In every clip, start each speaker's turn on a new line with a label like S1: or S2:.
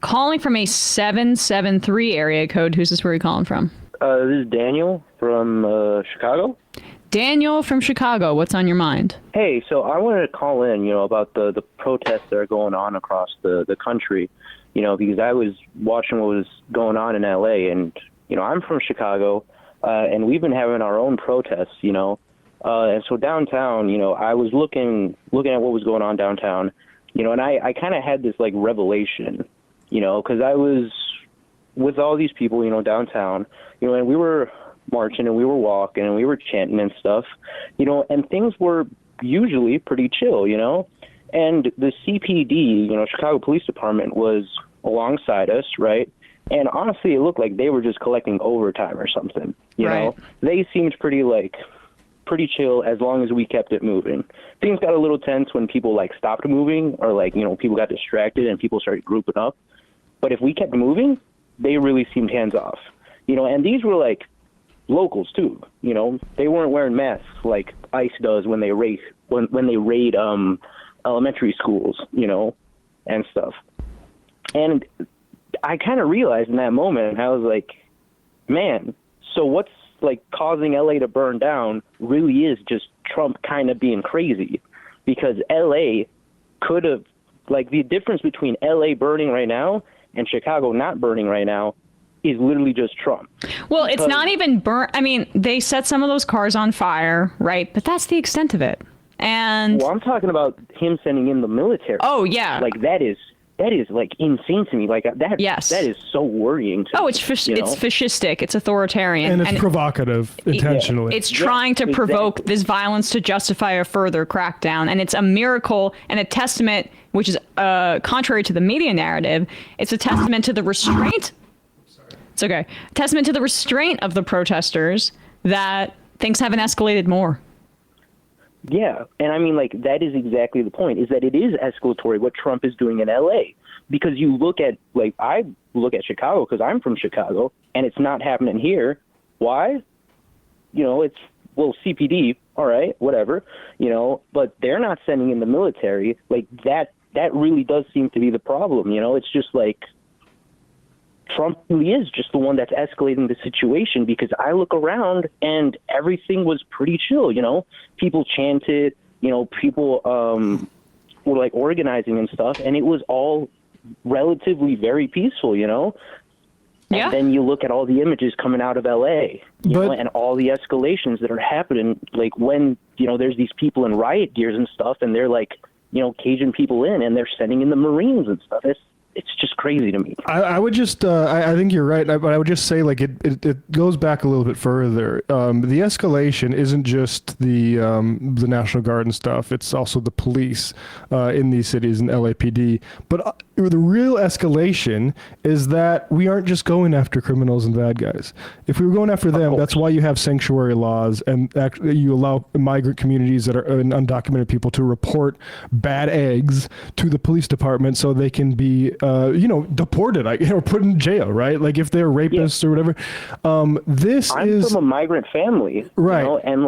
S1: calling from a 773 area code. Who's this? Where are you calling from?
S2: This is Daniel from Chicago.
S1: Daniel from Chicago. What's on your mind?
S2: Hey, so I wanted to call in, about the protests that are going on across the country, because I was watching what was going on in L.A. and, I'm from Chicago, and we've been having our own protests, and so downtown, I was looking at what was going on downtown, and I kind of had this, revelation, because I was with all these people, downtown, and we were marching and we were walking and we were chanting and stuff, and things were usually pretty chill, and the CPD, Chicago Police Department, was alongside us, right? And honestly, it looked like they were just collecting overtime or something, you know? They seemed pretty chill as long as we kept it moving. Things got a little tense when people stopped moving or people got distracted and people started grouping up. But if we kept moving, they really seemed hands off, and these were locals too, they weren't wearing masks like ICE does when they raid elementary schools, and stuff. And I kind of realized in that moment, I was like, man, so what's causing LA to burn down really is just Trump kind of being crazy, because LA could have, the difference between LA burning right now and Chicago not burning right now is literally just Trump.
S1: Well, it's not even burn. I mean, they set some of those cars on fire, right? But that's the extent of it. And
S2: well, I'm talking about him sending in the military.
S1: Oh, yeah.
S2: That is insane to me. That.
S1: Yes.
S2: That is so worrying to me.
S1: It's fascistic. It's authoritarian.
S3: And it's provocative intentionally.
S1: It's trying to provoke this violence to justify a further crackdown. And it's a miracle and a testament, which is contrary to the media narrative. It's a testament to the restraint. It's okay. Testament to the restraint of the protesters that things haven't escalated more.
S2: Yeah, and I mean, that is exactly the point, is that it is escalatory what Trump is doing in L.A. Because you look at, I look at Chicago because I'm from Chicago, and it's not happening here. Why? It's, CPD, all right, whatever, but they're not sending in the military. That really does seem to be the problem, It's just Trump really is just the one that's escalating the situation, because I look around and everything was pretty chill, People chanted, people were organizing and stuff, and it was all relatively very peaceful, Yeah. And then you look at all the images coming out of LA, and all the escalations that are happening, when, there's these people in riot gears and stuff, and they're caging people in, and they're sending in the Marines and stuff. It's just crazy to me.
S3: I would just, I think you're right, but I would just say it goes back a little bit further. The escalation isn't just the National Guard and stuff. It's also the police in these cities and LAPD. But the real escalation is that we aren't just going after criminals and bad guys. If we were going after them, that's why you have sanctuary laws, and you allow migrant communities that are undocumented people to report bad eggs to the police department so they can be deported, or put in jail, right? If they're rapists or whatever. I'm
S2: from a migrant family,
S3: right?
S2: And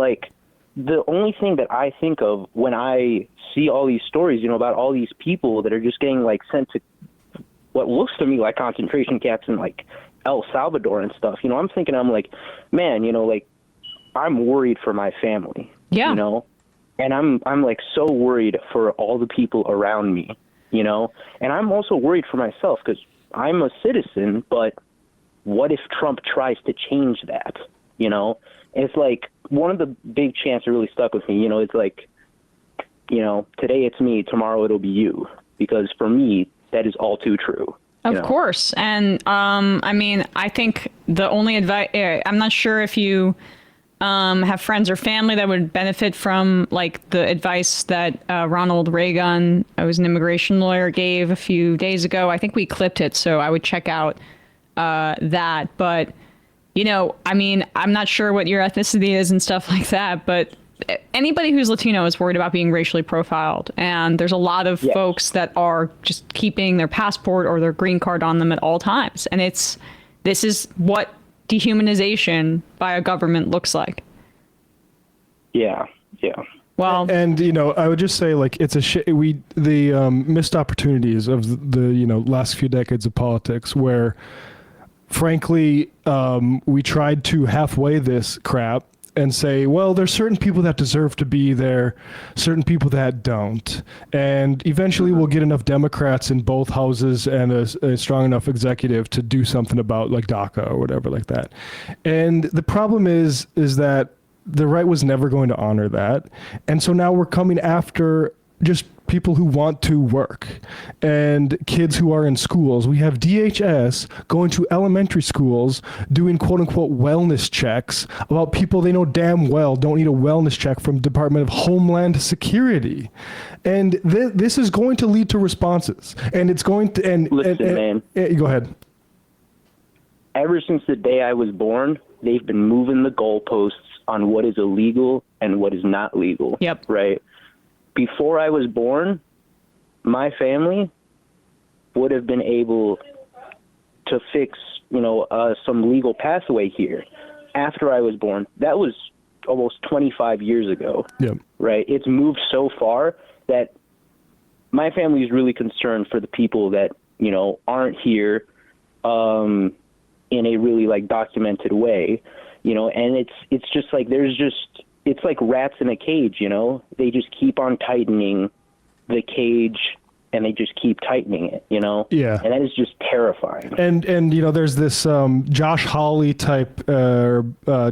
S2: the only thing that I think of when I see all these stories, about all these people that are just getting sent to what looks to me like concentration camps in El Salvador and stuff. I'm thinking, man, I'm worried for my family.
S1: Yeah.
S2: And I'm so worried for all the people around me. And I'm also worried for myself because I'm a citizen, but what if Trump tries to change that? It's one of the big chants that really stuck with me, it's today it's me, tomorrow it'll be you, because for me, that is all too true.
S1: Of course. And I think the only advice, I'm not sure if you have friends or family that would benefit from the advice that Ronald Reagan, who's an immigration lawyer, gave a few days ago. I think we clipped it, so I would check out that. But, I'm not sure what your ethnicity is and stuff like that, but anybody who's Latino is worried about being racially profiled. And there's a lot of folks that are just keeping their passport or their green card on them at all times. And this is what dehumanization by a government looks like.
S2: Yeah.
S1: Well,
S3: And I would just say, like, it's the missed opportunities of the last few decades of politics, where frankly we tried to halfway this crap and say, well, there's certain people that deserve to be there, certain people that don't, and eventually we'll get enough Democrats in both houses and a strong enough executive to do something about, like, DACA or whatever like that. And the problem is that the right was never going to honor that. And so now we're coming after just people who want to work and kids who are in schools. We have DHS going to elementary schools doing quote unquote wellness checks about people they know damn well don't need a wellness check from Department of Homeland Security. And this is going to lead to responses. And it's going to,
S2: Listen, man.
S3: Go ahead.
S2: Ever since the day I was born, they've been moving the goalposts on what is illegal and what is not legal.
S1: Yep.
S2: Right. Before I was born, my family would have been able to fix, some legal pathway here. After I was born, that was almost 25 years ago.
S3: Yep.
S2: Right. It's moved so far that my family is really concerned for the people that, aren't here in a really, like, documented way. And it's just like it's like rats in a cage, They just keep on tightening the cage and they just keep tightening it,
S3: Yeah.
S2: And that is just terrifying.
S3: And there's this Josh Hawley type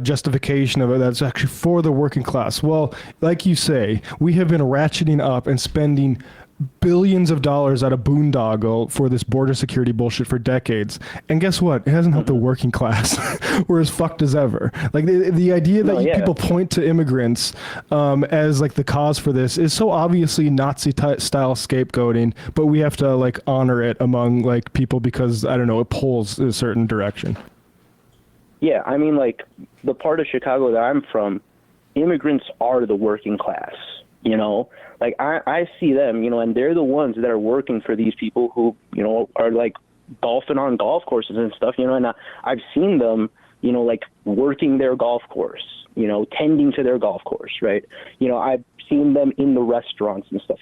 S3: justification of it that's actually for the working class. Well, like you say, we have been ratcheting up and spending billions of dollars out of boondoggle for this border security bullshit for decades, and guess what? It hasn't helped the working class. We're as fucked as ever. Like the idea that people point to immigrants as like the cause for this is so obviously Nazi style scapegoating, but we have to, like, honor it among, like, people because, I don't know, it pulls a certain direction.
S2: Yeah, I mean, like, the part of Chicago that I'm from, immigrants are the working class. Like, I see them, and they're the ones that are working for these people who, are, like, golfing on golf courses and stuff, and I've seen them, like, working their golf course, tending to their golf course, right? I've seen them in the restaurants and stuff,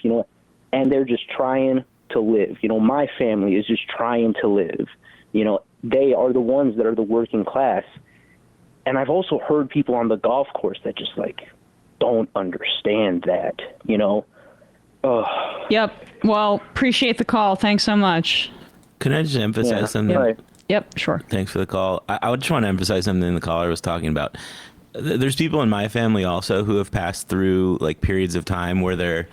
S2: and they're just trying to live. My family is just trying to live. They are the ones that are the working class. And I've also heard people on the golf course that just, like, don't understand that,
S1: Yep. Well, appreciate the call. Thanks so much.
S4: Can I just emphasize something?
S2: Right.
S1: Yep, sure.
S4: Thanks for the call. I just want to emphasize something the caller was talking about. There's people in my family also who have passed through, like, periods of time where they're,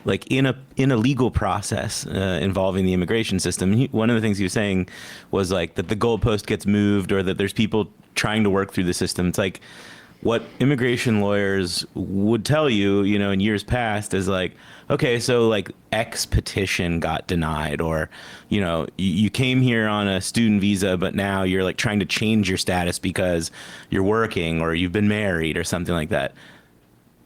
S4: like, in a legal process involving the immigration system. One of the things he was saying was, like, that the goalpost gets moved or that there's people trying to work through the system. It's like what immigration lawyers would tell you, in years past is, like, okay, so, like, X petition got denied, or, you came here on a student visa, but now you're, like, trying to change your status because you're working or you've been married or something like that.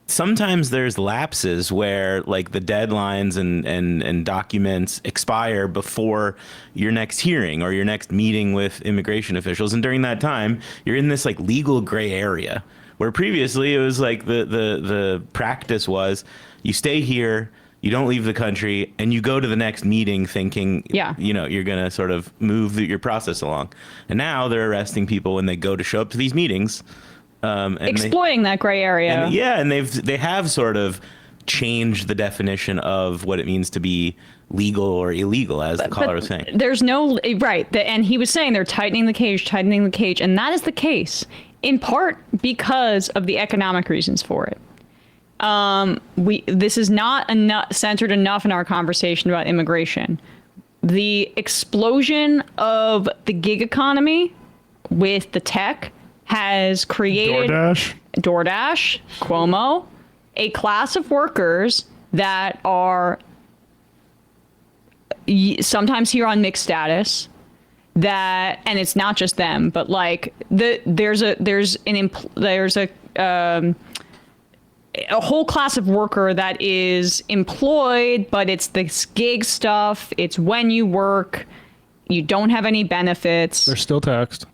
S4: Sometimes there's lapses where, like, the deadlines and documents expire before your next hearing or your next meeting with immigration officials. And during that time, you're in this, like, legal gray area where previously it was like the practice was you stay here, you don't leave the country, and you go to the next meeting thinking, you're going to sort of move your process along. And now they're arresting people when they go to show up to these meetings. And
S1: exploiting that gray area.
S4: And they have sort of changed the definition of what it means to be legal or illegal, as the caller was saying.
S1: There's no right, and he was saying they're tightening the cage, and that is the case in part because of the economic reasons for it. This is not centered enough in our conversation about immigration. The explosion of the gig economy with the tech has created DoorDash, Cuomo, a class of workers that are sometimes here on mixed status, and it's not just them, but, like, there's a whole class of worker that is employed, but it's this gig stuff. It's when you work, you don't have any benefits.
S3: They're still taxed.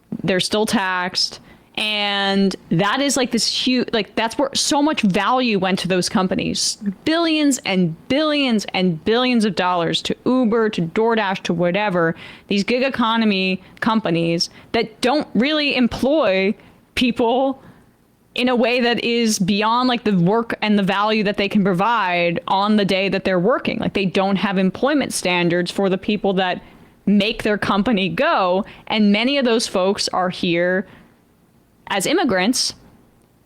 S1: And that is like this huge, like that's where so much value went to those companies. Billions and billions and billions of dollars to Uber, to DoorDash, to whatever. These gig economy companies that don't really employ people in a way that is beyond like the work and the value that they can provide on the day that they're working. Like they don't have employment standards for the people that make their company go. And many of those folks are here as immigrants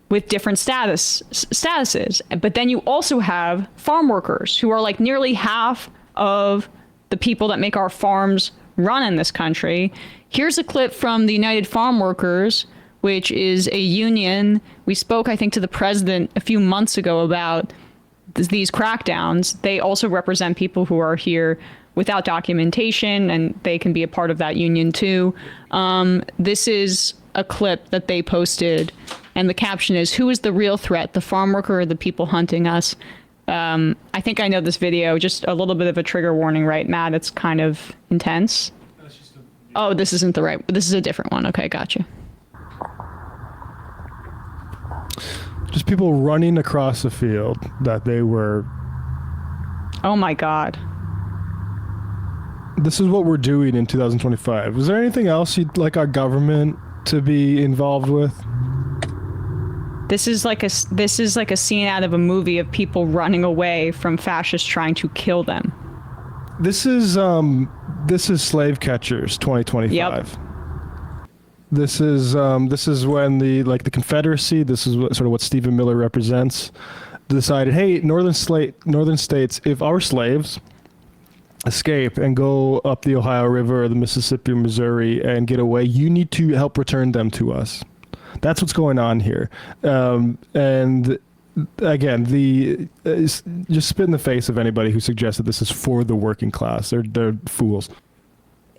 S1: with different statuses. But then you also have farm workers who are like nearly half of the people that make our farms run in this country. Here's a clip from the United Farm Workers, which is a union. We spoke, I think, to the president a few months ago about these crackdowns. They also represent people who are here without documentation, and they can be a part of that union too. This is a clip that they posted, and the caption is, "Who is the real threat, the farm worker or the people hunting us?" I think I know this video. Just a little bit of a trigger warning, right, Matt? It's kind of intense. Oh, this isn't the right. This is a different one. Okay, gotcha.
S3: Just people running across the field that they were.
S1: Oh my God.
S3: This is what we're doing in 2025. Is there anything else you'd like our government to be involved with?
S1: This is like a scene out of a movie of people running away from fascists trying to kill them.
S3: This is Slave Catchers 2025.
S1: Yep.
S3: This is when the Confederacy, this is sort of what Stephen Miller represents, decided, hey, northern states, if our slaves escape and go up the Ohio River or the Mississippi or Missouri and get away, you need to help return them to us. That's what's going on here. And again, just spit in the face of anybody who suggests that this is for the working class. They're fools.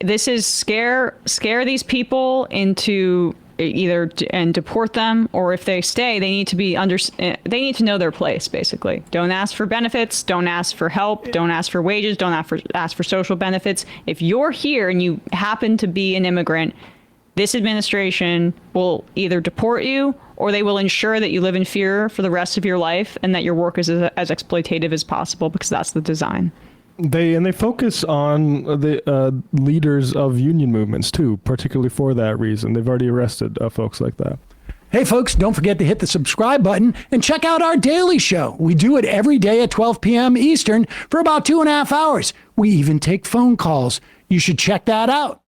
S1: This is scare these people into either and deport them, or if they stay, they need to be they need to know their place. Basically, don't ask for benefits, don't ask for help, don't ask for wages, don't ask for social benefits. If you're here and you happen to be an immigrant, this administration will either deport you or they will ensure that you live in fear for the rest of your life and that your work is as exploitative as possible, because that's the design.
S3: They focus on the leaders of union movements too, particularly for that reason. They've already arrested folks like that.
S5: Hey folks, don't forget to hit the subscribe button and check out our daily show. We do it every day at 12 p.m. Eastern for about 2.5 hours. We even take phone calls. You should check that out.